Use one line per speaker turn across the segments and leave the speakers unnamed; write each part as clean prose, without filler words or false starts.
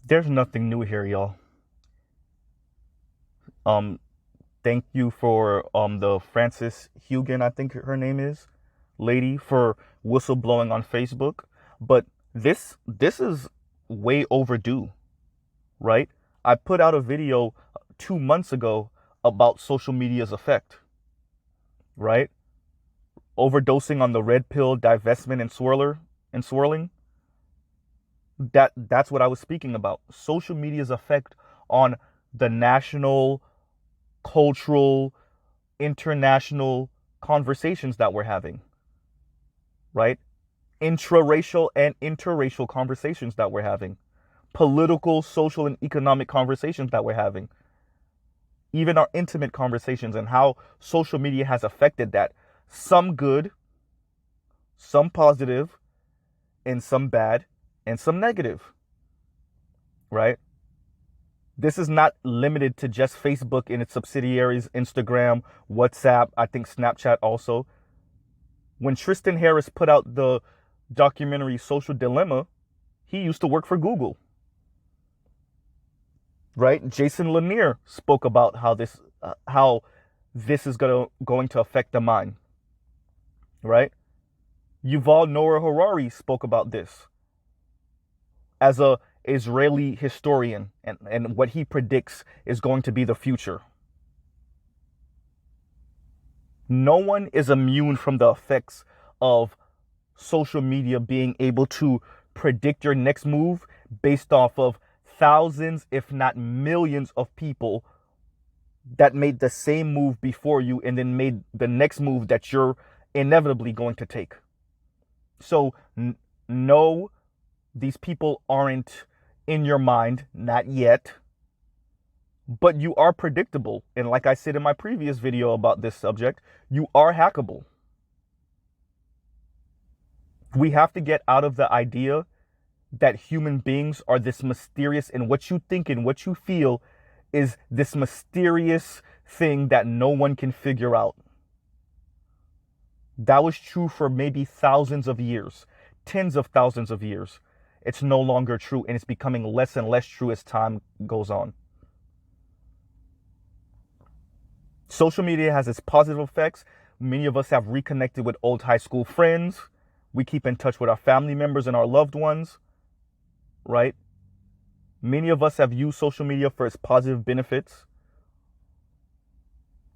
There's nothing new here, y'all. Um, Thank you for the Frances Hugan, I think her name is, lady, for whistleblowing on Facebook. But this is way overdue, right? I put out a video 2 months ago about social media's effect, right? Overdosing on the red pill, divestment, and swirling. That's what I was speaking about. Social media's effect on the national, cultural, international conversations that we're having, right? Intraracial and interracial conversations that we're having, political, social, and economic conversations that we're having, even our intimate conversations, and how social media has affected that. Some good, some positive, and some bad, and some negative, right? This is not limited to just Facebook and its subsidiaries, Instagram, WhatsApp, I think Snapchat also. When Tristan Harris put out the documentary Social Dilemma, he used to work for Google, right? Jason Lanier spoke about how this is going to affect the mind, right? Yuval Noah Harari spoke about this as a Israeli historian, and what he predicts is going to be the future. No one is immune from the effects of social media being able to predict your next move based off of thousands, if not millions, of people that made the same move before you and then made the next move that you're inevitably going to take. So, no, these people aren't in your mind, not yet, but you are predictable. And like I said in my previous video about this subject, you are hackable. We have to get out of the idea that human beings are this mysterious, and what you think and what you feel is this mysterious thing that no one can figure out. That was true for maybe thousands of years, tens of thousands of years. It's no longer true, and it's becoming less and less true as time goes on. Social media has its positive effects. Many of us have reconnected with old high school friends. We keep in touch with our family members and our loved ones, right? Many of us have used social media for its positive benefits,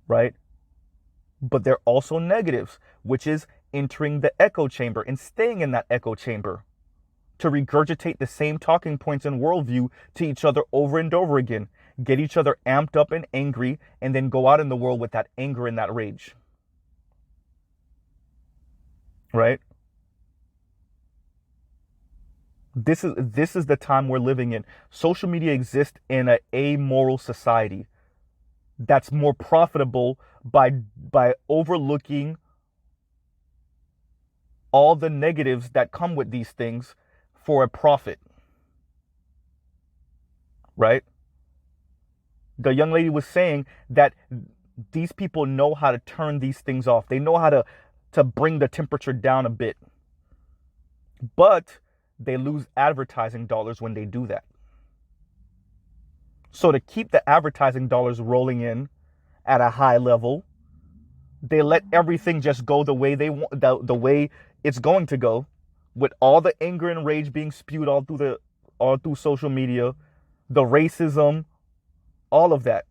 right? But there are also negatives, which is entering the echo chamber and staying in that echo chamber to regurgitate the same talking points and worldview to each other over and over again, get each other amped up and angry, and then go out in the world with that anger and that rage, right? This is the time we're living in. Social media exists in an amoral society that's more profitable by overlooking all the negatives that come with these things for a profit, right? The young lady was saying that these people know how to turn these things off. They know how to bring the temperature down a bit, but they lose advertising dollars when they do that. So to keep the advertising dollars rolling in at a high level, they let everything just go the way they want, the way it's going to go, with all the anger and rage being spewed all through social media, the racism, all of that,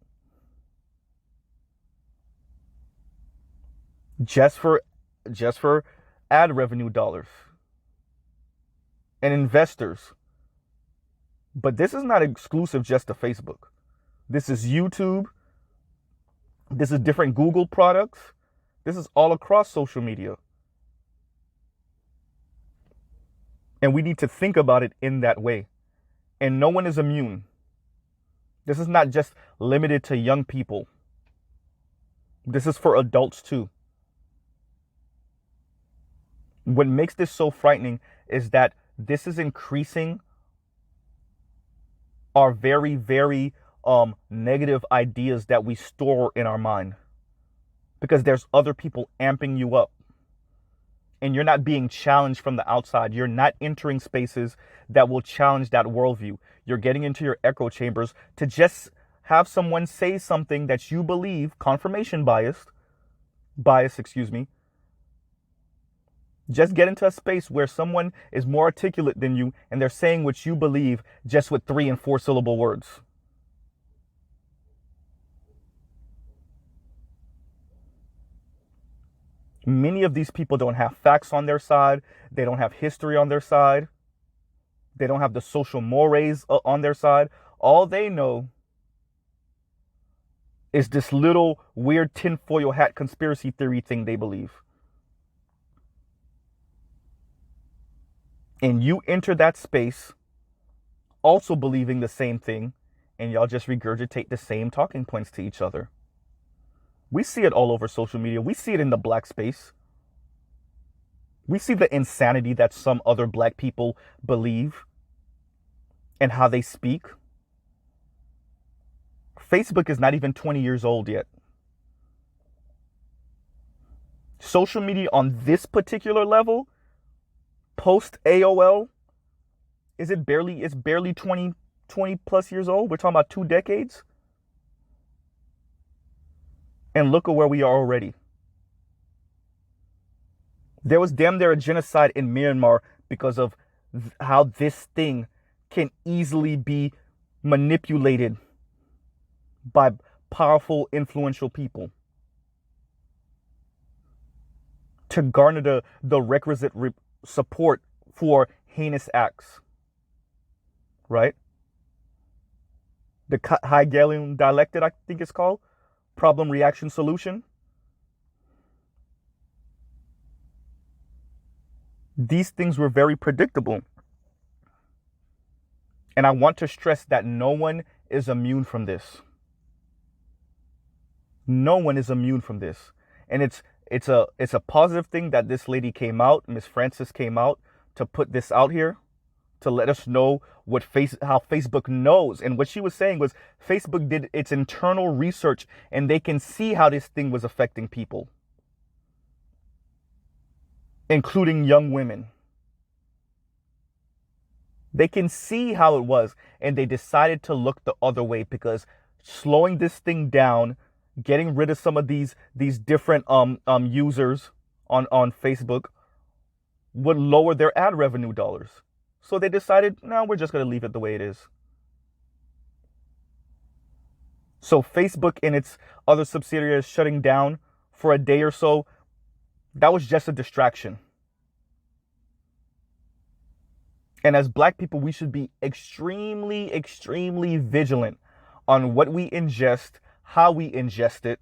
just for ad revenue dollars and investors. But this is not exclusive just to Facebook. This is YouTube. This is different Google products. This is all across social media. And we need to think about it in that way. And no one is immune. This is not just limited to young people. This is for adults too. What makes this so frightening is that this is increasing our very, very negative ideas that we store in our mind, because there's other people amping you up. and you're not being challenged from the outside. You're not entering spaces that will challenge that worldview. You're getting into your echo chambers to just have someone say something that you believe, confirmation bias, excuse me. Just get into a space where someone is more articulate than you and they're saying what you believe just with 3 and 4 syllable words. Many of these people don't have facts on their side. They don't have history on their side. They don't have the social mores on their side. All they know is this little weird tinfoil hat conspiracy theory thing they believe. And you enter that space also believing the same thing, and y'all just regurgitate the same talking points to each other. We see it all over social media. We see it in the black space. We see the insanity that some other black people believe and how they speak. Facebook is not even 20 years old yet. Social media on this particular level, post AOL, it's barely 20 plus years old. We're talking about 2 decades. And look at where we are already. There was damn near a genocide in Myanmar because of how this thing can easily be manipulated by powerful, influential people to garner the requisite support for heinous acts. Right? The Hegelian dialectic, I think it's called. Problem, reaction, solution. These things were very predictable. And I want to stress that no one is immune from this. No one is immune from this. And it's a positive thing that this lady came out, Miss Francis came out to put this out here, to let us know how Facebook knows. And what she was saying was Facebook did its internal research and they can see how this thing was affecting people, including young women. They can see how it was, and they decided to look the other way because slowing this thing down, getting rid of some of these different users on Facebook would lower their ad revenue dollars. So they decided, no, we're just going to leave it the way it is. So Facebook and its other subsidiaries shutting down for a day or so, that was just a distraction. And as black people, we should be extremely, extremely vigilant on what we ingest, how we ingest it,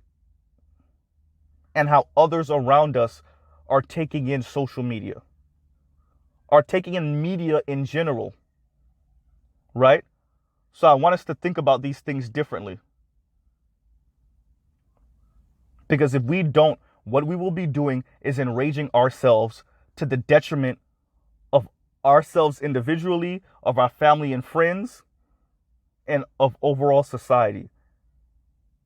and how others around us are taking in social media, are taking in media in general, right? So I want us to think about these things differently. Because if we don't, what we will be doing is enraging ourselves to the detriment of ourselves individually, of our family and friends, and of overall society.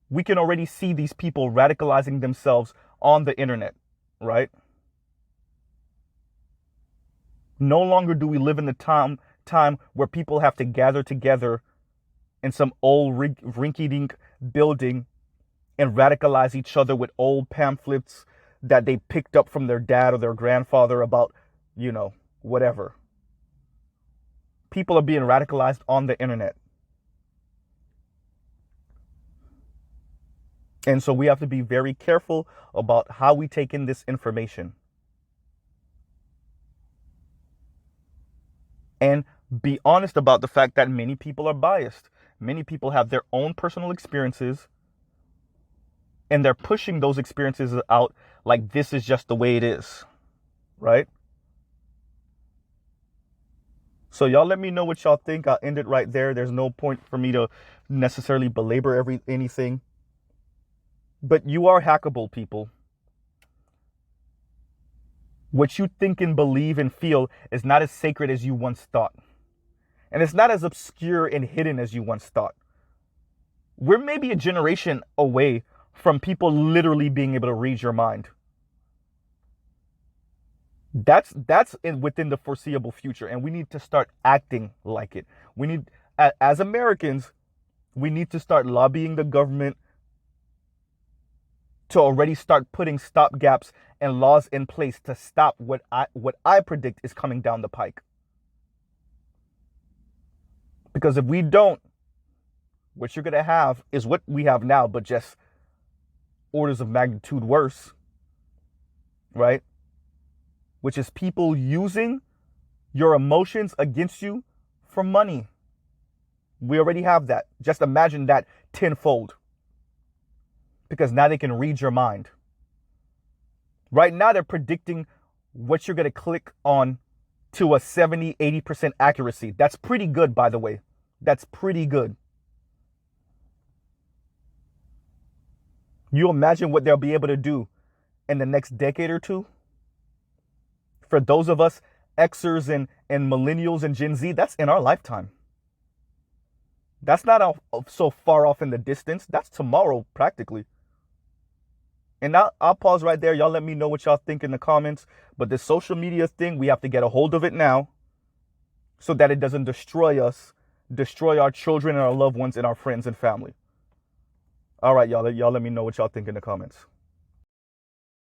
We can already see these people radicalizing themselves on the internet, right? No longer do we live in the time where people have to gather together in some old rinky-dink building and radicalize each other with old pamphlets that they picked up from their dad or their grandfather about, whatever. People are being radicalized on the internet. And so we have to be very careful about how we take in this information. And be honest about the fact that many people are biased. Many people have their own personal experiences, and they're pushing those experiences out like this is just the way it is, right? So y'all let me know what y'all think. I'll end it right there. There's no point for me to necessarily belabor anything. But you are hackable, people. What you think and believe and feel is not as sacred as you once thought. And it's not as obscure and hidden as you once thought. We're maybe a generation away from people literally being able to read your mind. That's within the foreseeable future, and we need to start acting like it. We need, as Americans, we need to start lobbying the government to already start putting stop gaps and laws in place to stop what I predict is coming down the pike. Because if we don't, what you're gonna have is what we have now, but just orders of magnitude worse, right? Which is people using your emotions against you for money. We already have that. Just imagine that tenfold. Because now they can read your mind. Right now they're predicting what you're going to click on to a 70, 80% accuracy. That's pretty good, by the way. That's pretty good. You imagine what they'll be able to do in the next decade or two? For those of us Xers and millennials and Gen Z, that's in our lifetime. That's not so far off in the distance. That's tomorrow, practically. And I'll pause right there. Y'all let me know what y'all think in the comments. But this social media thing, we have to get a hold of it now so that it doesn't destroy us, destroy our children and our loved ones and our friends and family. All right, y'all let me know what y'all think in the comments.